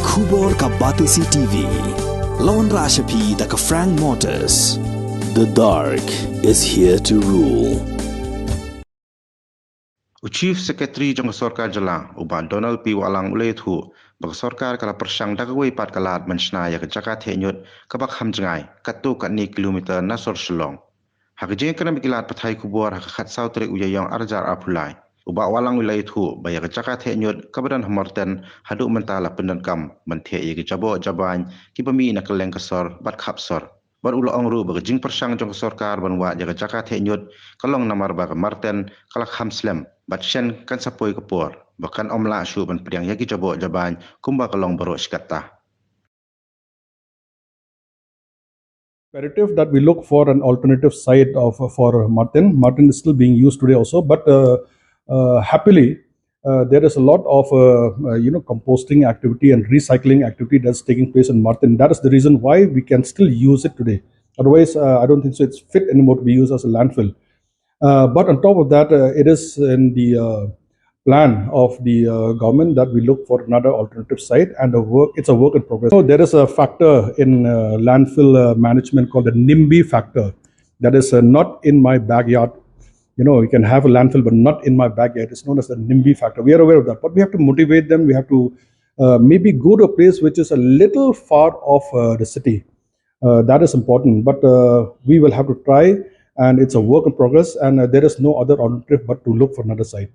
Khubor ka Batisi TV. Lawan Rashapi da ka Frank Motors. The dark is here to rule. Chief Secretary Jong Sorkar Jalang uban Donald P. Walang ulay thu bag Sorkar kala persang dagaway pat kalat mensna ya ke Jaka Theh Ñiut kabak Kham Jngai katu kat ni kilometer nasor Shillong. Hakjeng kana mikilat pathai kubor hak khat sautre uyayong arjar apulai. Uba Walang ulay thu baya ke Jaka Theh Ñiut kabadan hamorten hadu mentala pendan kam menthe ya ke jabo jaban ki pami na keleng kesor bat khap sor. Bar ulo ongru bag jing persang Jong Sorkar ban wa ya ke Jaka Theh Ñiut kalong namar bag marten kala Kham slem bat shen kan sapoi kapor bahkan omla shu ban priang yagi jabo jaban kumba kalong baro skata. Imperative that we look for an alternative site for Martin. Martin is still being used today also, but happily there is a lot of composting activity and recycling activity that's taking place in Martin. That is the reason why we can still use it today. Otherwise, I don't think so. It's fit anymore to be used as a landfill. But on top of that, it is in the plan of the government that we look for another alternative site, and it's a work in progress. So there is a factor in landfill management called the NIMBY factor. That is not in my backyard. You can have a landfill, but not in my backyard. It's known as the NIMBY factor. We are aware of that, but we have to motivate them. We have to maybe go to a place which is a little far off the city. That is important, but we will have to try. And it's a work in progress, and there is no other alternative but to look for another site.